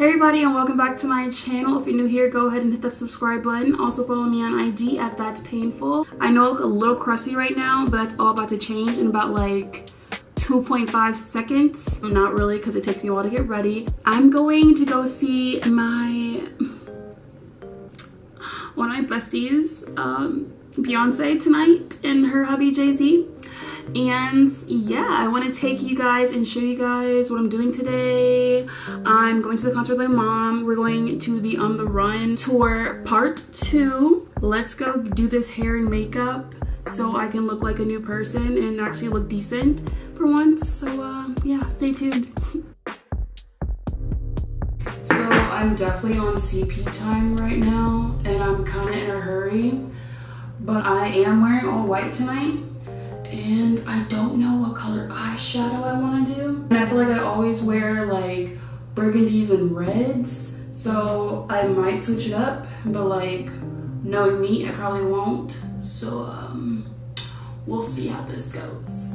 everybody, and welcome back to my channel. If you're new here, go ahead and hit that subscribe button. Also follow me on IG at That's Painful. I know I look a little crusty right now, but that's all about to change in about like 2.5 seconds. Not really, because it takes me a while to get ready. I'm going to go see one of my besties, Beyonce, tonight, and her hubby Jayz. And yeah, I want to take you guys and show you guys what I'm doing today. I'm going to the concert with my mom. We're going to the On the Run tour part 2. Let's go do this hair and makeup so I can look like a new person and actually look decent for once. So yeah, stay tuned. So I'm definitely on CP time right now, and I'm kind of in a hurry, but I am wearing all white tonight. And I don't know what color eyeshadow I want to do. And I feel like I always wear like burgundies and reds. So I might switch it up, but like knowing me, I probably won't. So we'll see how this goes.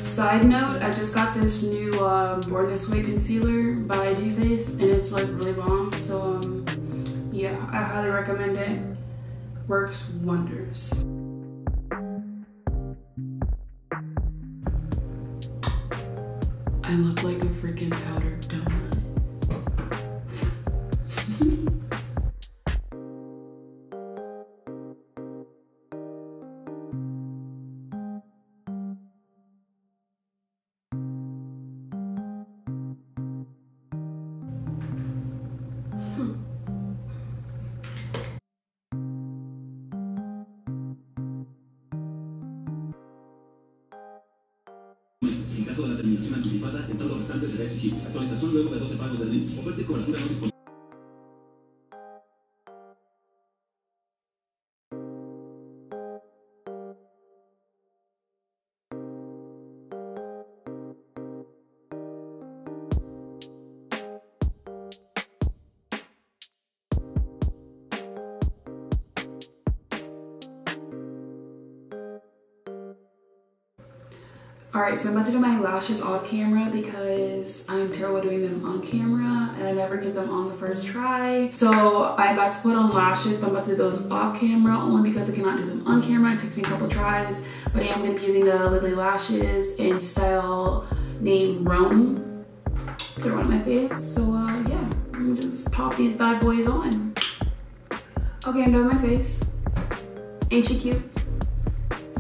Side note, I just got this new Born This Way concealer by Too Faced, and it's like really bomb. So yeah, I highly recommend it. Works wonders. I look like a freaking powdered donut. En caso de la terminación anticipada, el saldo restante será exigible. Actualización luego de 12 pagos del INSS. Oferta y cobertura no disponible. Alright, so I'm about to do my lashes off camera because I'm terrible at doing them on camera and I never get them on the first try. So I'm about to put on lashes, but I'm about to do those off camera only because I cannot do them on camera. It takes me a couple tries, but I am going to be using the Lily lashes in style named Rome. They're on my face. So yeah, let me just pop these bad boys on. Okay, I'm doing my face. Ain't she cute?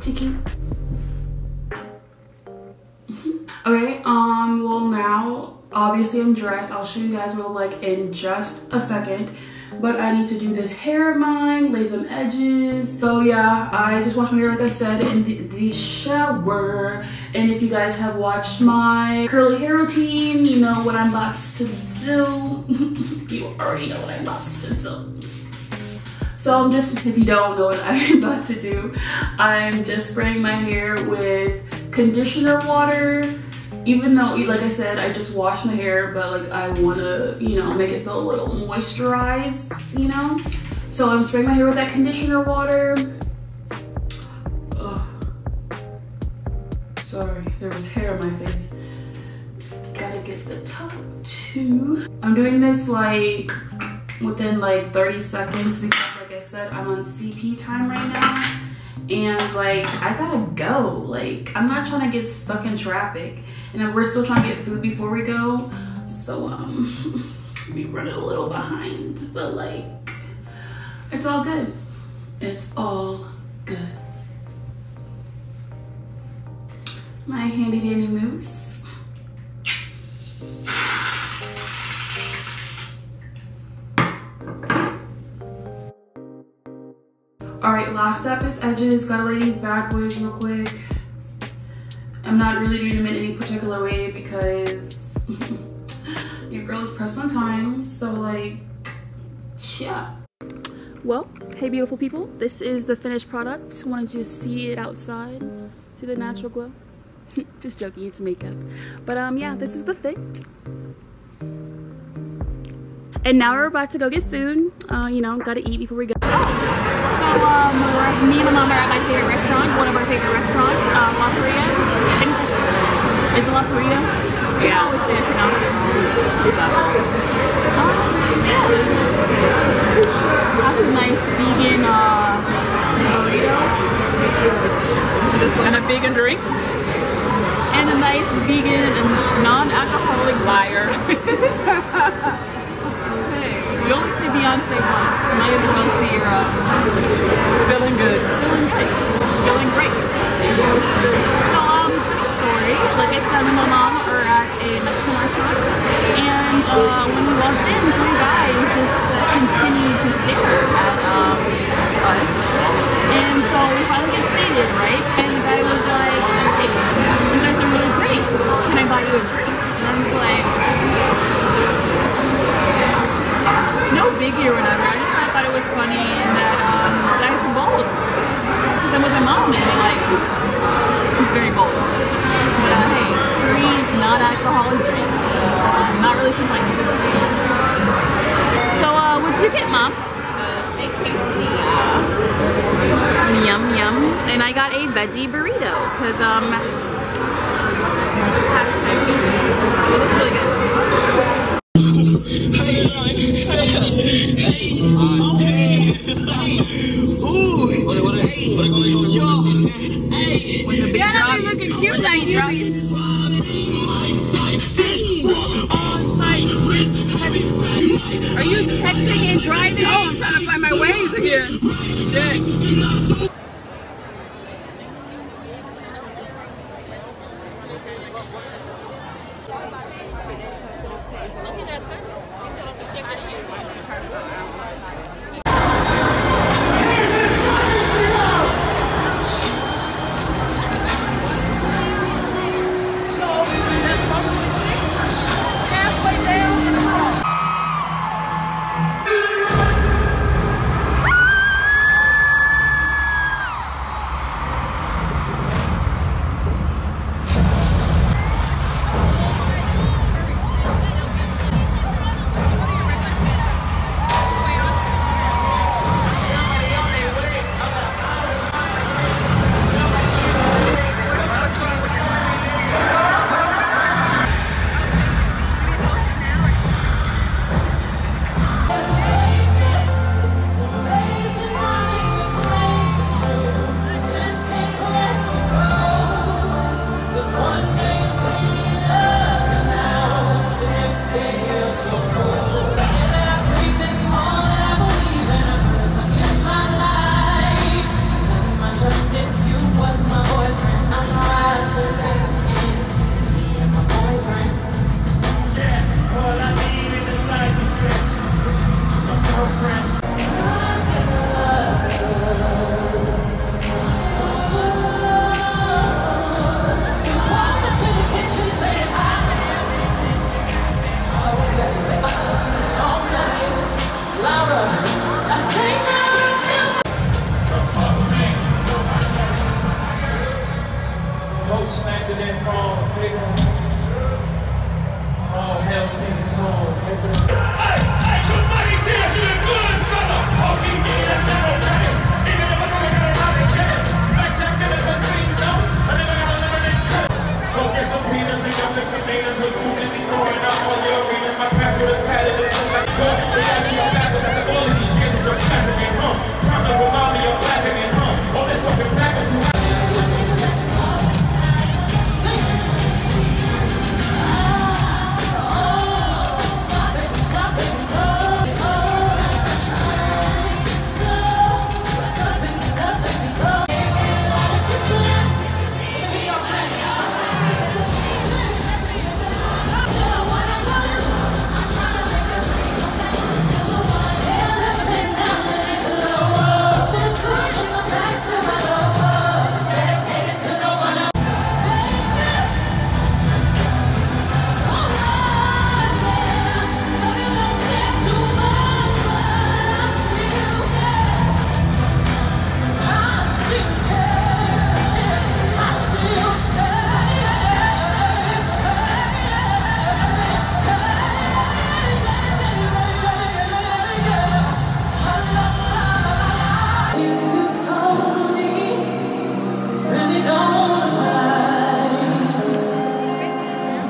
She cute? Okay, well now, obviously I'm dressed. I'll show you guys what I look like in just a second. But I need to do this hair of mine, lay them edges. So yeah, I just washed my hair like I said in the shower. And if you guys have watched my curly hair routine, you know what I'm about to do. You already know what I'm about to do. So I'm just, if you don't know what I'm about to do, I'm just spraying my hair with conditioner water. Even though, like I said, I just washed my hair, but like I want to, you know, make it feel a little moisturized, you know? So I'm spraying my hair with that conditioner water. Ugh. Sorry, there was hair on my face. Gotta get the top too. I'm doing this like within like 30 seconds because like I said, I'm on CP time right now. And like I gotta go. Like I'm not trying to get stuck in traffic, and we're still trying to get food before we go. So we running a little behind, but like it's all good. It's all good. My handy dandy mousse. Alright, last step is edges. Gotta lay these bad boys real quick. I'm not really doing them in any particular way because your girl is pressed on time. So like, yeah. Well, hey beautiful people. This is the finished product. Wanted you to see it outside. See the natural glow? Just joking, it's makeup. But yeah, this is the fit. And now we're about to go get food. You know, gotta eat before we go. Me and my mom are at my favorite restaurant, one of our favorite restaurants, La Paria. Is it La Paria? Yeah. I always say I pronounce it wrong. Yeah. That's a nice vegan burrito. And a vegan drink. And a nice vegan and non-alcoholic liar. Hey, you only see Beyonce once. Might as well see her feeling good. Feeling good. Feeling great. So, funny story. Like I said, me and my mom are at a Mexican restaurant. And when we walked in, 3 guys just continued to stare at us. And so we finally get seated, right? And the guy was like, hey, you guys are really great. Can I buy you a drink? And I was like, no biggie or whatever. I just kind of thought it was funny and that guys are bold. Because I'm with my mom and like, he's very bold. But hey, free, non-alcoholic drinks. Not really complaining. So what'd you get, Mom? Steak quesadilla. Yum yum. And I got a veggie burrito because it looks really good. Yeah, you're looking cute like you. Are you texting and driving? Oh, I'm trying to find my ways here. Yeah.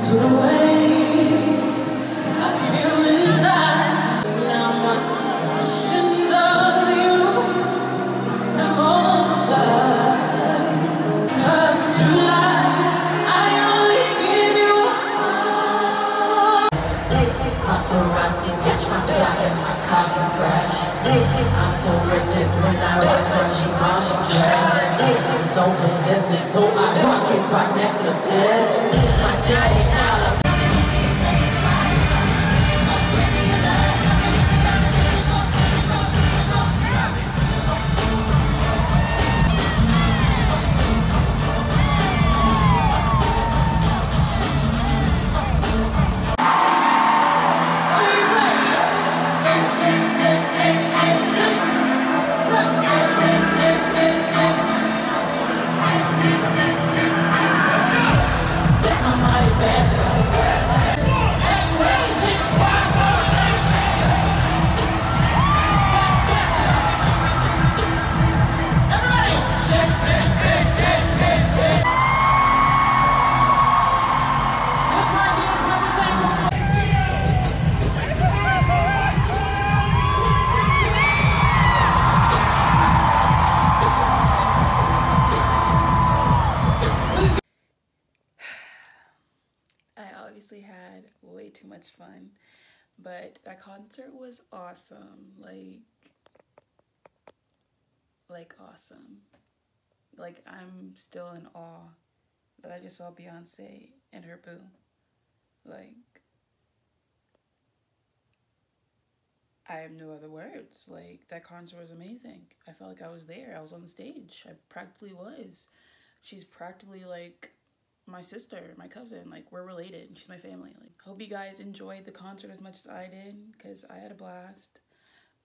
to the way I feel inside. Now my suspicions of you have multiplied. 'Cause July, I only give you hearts. Paparazzi catch my fly and my car fresh. I'm so reckless when I ride, but she wash her dress. So possessive, so I rock his rock necklaces. My giant dollar. Obviously had way too much fun, but that concert was awesome. Like awesome. Like, I'm still in awe that I just saw Beyonce and her boo. Like, I have no other words. Like, that concert was amazing. I felt like I was there. I was on the stage. I practically was. She's practically like my sister, my cousin. Like, we're related. She's my family. Like, hope you guys enjoyed the concert as much as I did, because I had a blast.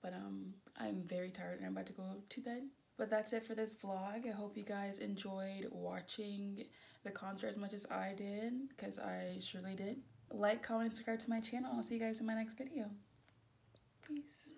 But I'm very tired and I'm about to go to bed. But that's it for this vlog. I hope you guys enjoyed watching the concert as much as I did, because I surely did. Like, comment, and subscribe to my channel. I'll see you guys in my next video. Peace.